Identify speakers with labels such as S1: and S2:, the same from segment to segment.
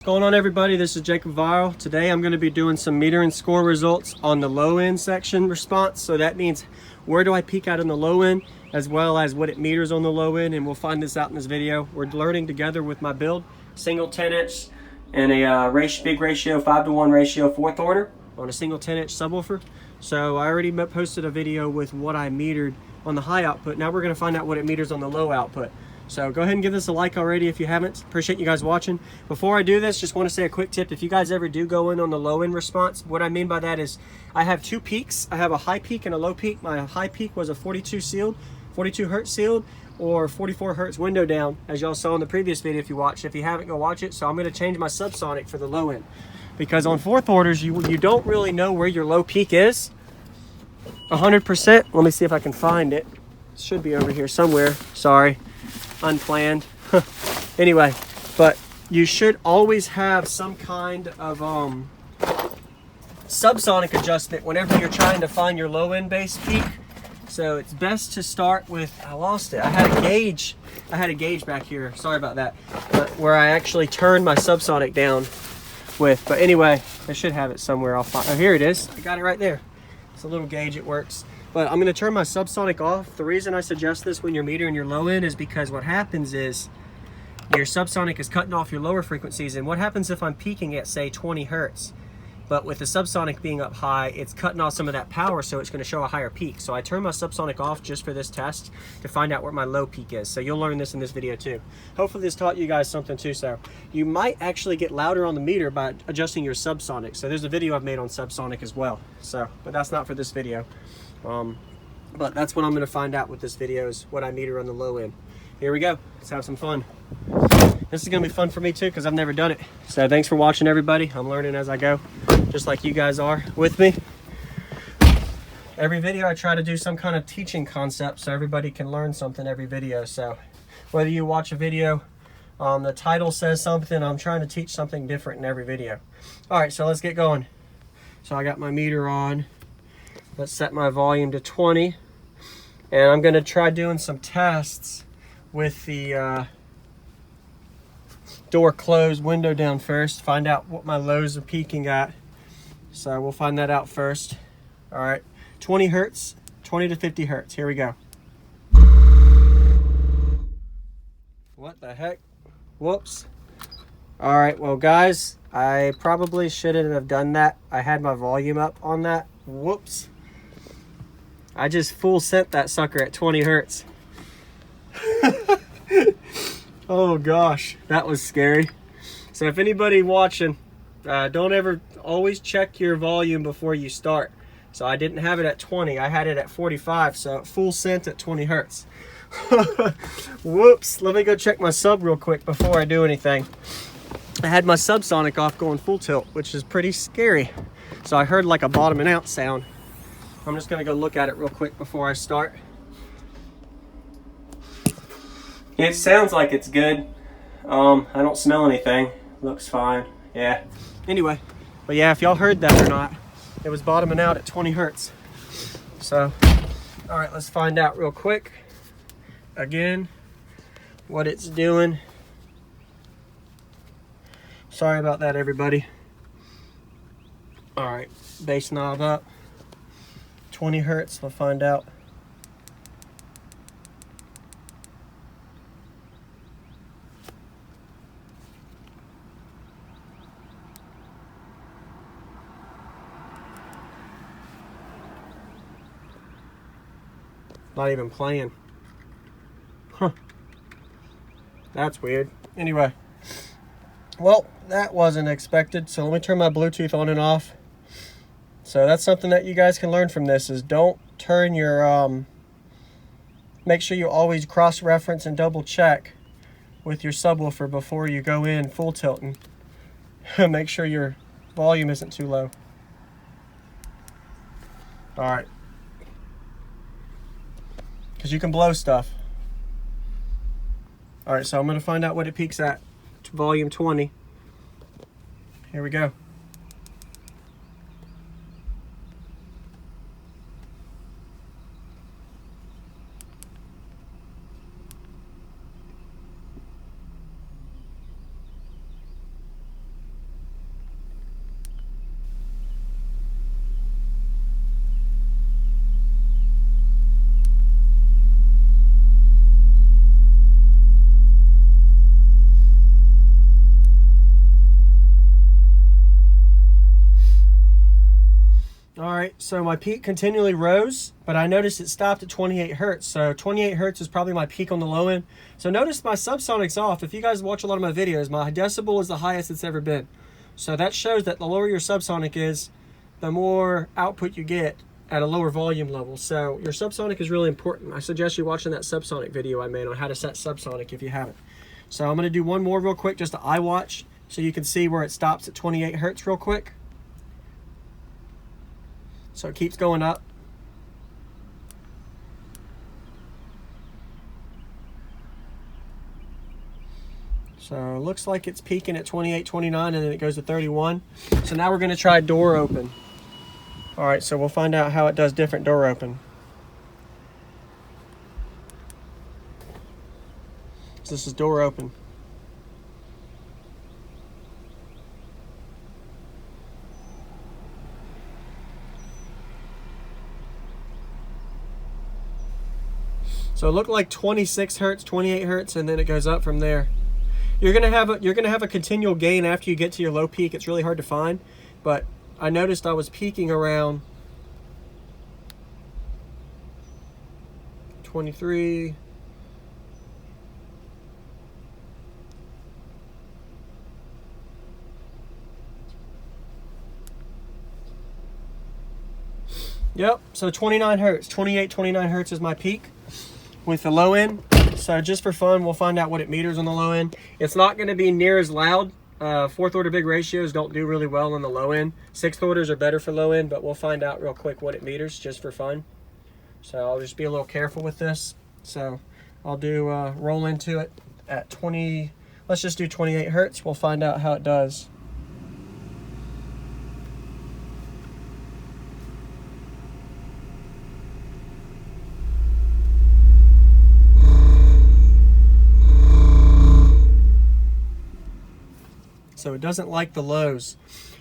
S1: going on, everybody? This is Jacob Viral. Today I'm going to be doing some meter and score results on the low end section response. So that means where do I peak out in the low end, as well as what it meters on the low end, and we'll find this out in this video. We're learning together with my build, single 10-inch and a big ratio 5-to-1 ratio 4th order on a single 10-inch subwoofer. So I already posted a video with what I metered on the high output. Now we're going to find out what it meters on the low output. So go ahead and give this a like already if you haven't. Appreciate you guys watching. Before I do this, just want to say a quick tip. If you guys ever do go in on the low end response, what I mean by that is I have two peaks. I have a high peak and a low peak. My high peak was a 42 hertz sealed, or 44 hertz window down, as y'all saw in the previous video if you watched. If you haven't, go watch it. So I'm going to change my subsonic for the low end, because on 4th orders you don't really know where your low peak is 100%. Let me see if I can find it. It should be over here somewhere. Sorry, unplanned. Anyway, but you should always have some kind of subsonic adjustment whenever you're trying to find your low end base peak. So it's best to start with, I lost it. I had a gauge back here. Sorry about that. But where I actually turned my subsonic down with. But anyway, I should have it somewhere. I'll find. Oh, here it is. I got it right there. It's a little gauge. It works. But I'm going to turn my subsonic off. The reason I suggest this when you're metering your low end is because what happens is your subsonic is cutting off your lower frequencies. And what happens if I'm peaking at, say, 20 hertz? But with the subsonic being up high, it's cutting off some of that power, so it's going to show a higher peak. So I turn my subsonic off just for this test to find out where my low peak is. So you'll learn this in this video too. Hopefully this taught you guys something too. So you might actually get louder on the meter by adjusting your subsonic. So there's a video I've made on subsonic as well. So, but that's not for this video. But that's what I'm going to find out with this video, is what I meter on the low end. Here we go. Let's have some fun. This is going to be fun for me too, because I've never done it. So thanks for watching, everybody. I'm learning as I go, just like you guys are with me. Every video I try to do some kind of teaching concept so everybody can learn something every video. So whether you watch a video, the title says something, I'm trying to teach something different in every video. All right, so let's get going. So I got my meter on. Let's set my volume to 20. And I'm going to try doing some tests with the door closed, window down first, find out what my lows are peaking at. So we'll find that out first. All right, 20 hertz, 20 to 50 hertz. Here we go. What the heck? Whoops. All right, well guys, I probably shouldn't have done that. I had my volume up on that. Whoops. I just full sent that sucker at 20 hertz. Oh gosh, that was scary. So if anybody watching, don't ever, always check your volume before you start. So I didn't have it at 20, I had it at 45, so full sent at 20 hertz. Whoops, let me go check my sub real quick before I do anything. I had my subsonic off going full tilt, which is pretty scary. So I heard like a bottoming out sound. I'm just gonna go look at it real quick before I start. It sounds like it's good. I don't smell anything. Looks fine. Yeah. Anyway, but yeah, if y'all heard that or not, it was bottoming out at 20 hertz. So, all right, let's find out real quick. Again, what it's doing. Sorry about that, everybody. All right, bass knob up. 20 hertz, we'll find out. Not even playing. Huh. That's weird. Anyway. Well, that wasn't expected. So let me turn my Bluetooth on and off. So that's something that you guys can learn from this, is don't turn your, make sure you always cross-reference and double-check with your subwoofer before you go in full tilting. Make sure your volume isn't too low. All right. Because you can blow stuff. All right, so I'm going to find out what it peaks at. Volume 20. Here we go. right, so my peak continually rose, but I noticed it stopped at 28 hertz. So 28 hertz is probably my peak on the low end. So notice my subsonic's off. If you guys watch a lot of my videos, my decibel is the highest it's ever been. So that shows that the lower your subsonic is, the more output you get at a lower volume level. So your subsonic is really important. I suggest you watching that subsonic video I made on how to set subsonic if you haven't. So I'm gonna do one more real quick, just to eye watch, so you can see where it stops at 28 hertz real quick. So it keeps going up. So it looks like it's peaking at 28, 29, and then it goes to 31. So now we're gonna try door open. All right, so we'll find out how it does different door open. So this is door open. So it looked like 26 hertz, 28 hertz, and then it goes up from there. You're gonna have a continual gain after you get to your low peak. It's really hard to find, but I noticed I was peaking around 23. Yep, so 29 hertz, 28, 29 hertz is my peak with the low end. So just for fun, we'll find out what it meters on the low end. It's not going to be near as loud. Fourth order big ratios don't do really well on the low end. Sixth orders are better for low end, but we'll find out real quick what it meters just for fun. So I'll just be a little careful with this. So I'll do roll into it at 20. Let's just do 28 hertz. We'll find out how it does. So it doesn't like the lows.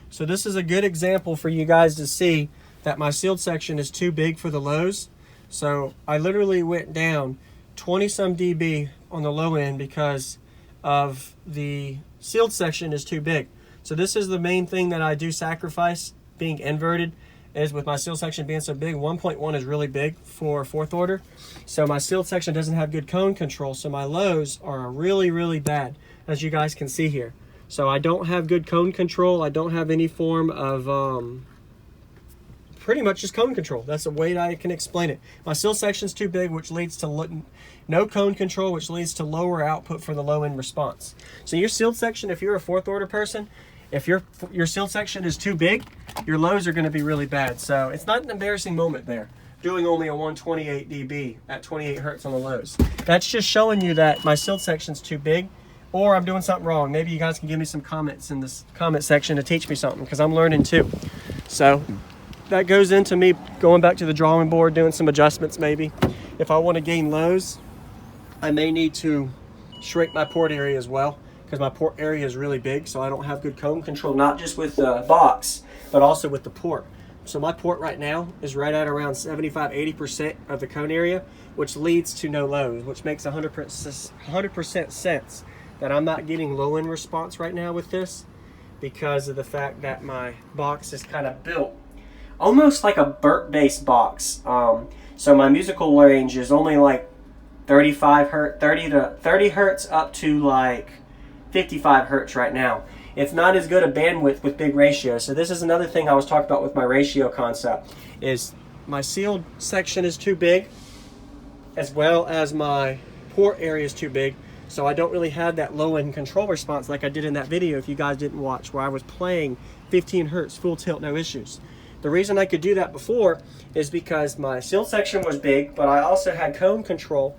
S1: So this is a good example for you guys to see that my sealed section is too big for the lows. So I literally went down 20 some dB on the low end because of the sealed section is too big. So this is the main thing that I do sacrifice being inverted, is with my sealed section being so big. 1.1 is really big for fourth order. So my sealed section doesn't have good cone control. So my lows are really, really bad, as you guys can see here. So I don't have good cone control. I don't have any form of pretty much just cone control. That's the way I can explain it. My sealed section's too big, which leads to no cone control, which leads to lower output for the low end response. So your sealed section, if you're a fourth order person, if your sealed section is too big, your lows are going to be really bad. So it's not an embarrassing moment there, doing only a 128 dB at 28 hertz on the lows. That's just showing you that my sealed section's too big, or I'm doing something wrong. Maybe you guys can give me some comments in this comment section to teach me something, because I'm learning too. So that goes into me going back to the drawing board, doing some adjustments maybe. If I want to gain lows, I may need to shrink my port area as well, because my port area is really big, so I don't have good cone control, not just with the box, but also with the port. So my port right now is right at around 75–80% of the cone area, which leads to no lows, which makes 100% sense that I'm not getting low end response right now with this, because of the fact that my box is kind of built almost like a Burt bass box. So my musical range is only like 35 hertz, 30 hertz up to like 55 hertz right now. It's not as good a bandwidth with big ratios. So this is another thing I was talking about with my ratio concept, is my sealed section is too big, as well as my port area is too big. So I don't really have that low end control response like I did in that video, if you guys didn't watch, where I was playing 15 hertz full tilt, no issues. The reason I could do that before is because my sealed section was big, but I also had cone control.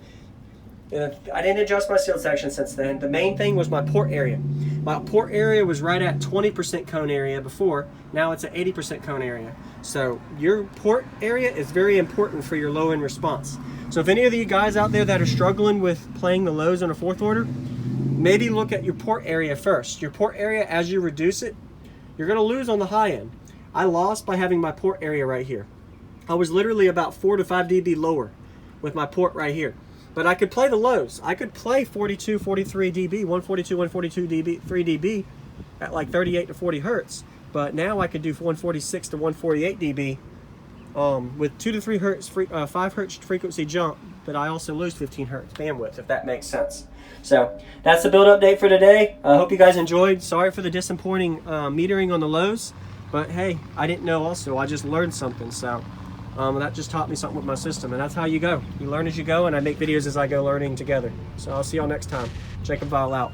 S1: I didn't adjust my sealed section since then. The main thing was my port area. My port area was right at 20% cone area before. Now it's at 80% cone area. So your port area is very important for your low end response. So if any of you guys out there that are struggling with playing the lows on a fourth order, maybe look at your port area first. Your port area, as you reduce it, you're going to lose on the high end. I lost by having my port area right here. I was literally about 4 to 5 dB lower with my port right here. But I could play the lows. I could play 42, 43 dB, 142, 142 dB, 3 dB at like 38 to 40 hertz. But now I could do 146 to 148 dB with 2 to 3 hertz, 5 hertz frequency jump, but I also lose 15 hertz bandwidth, if that makes sense. So that's the build update for today. I hope you guys enjoyed. Sorry for the disappointing metering on the lows, but hey, I didn't know also. I just learned something, so that just taught me something with my system, and that's how you go. You learn as you go, and I make videos as I go learning together. So I'll see y'all next time. Jacob Vial out.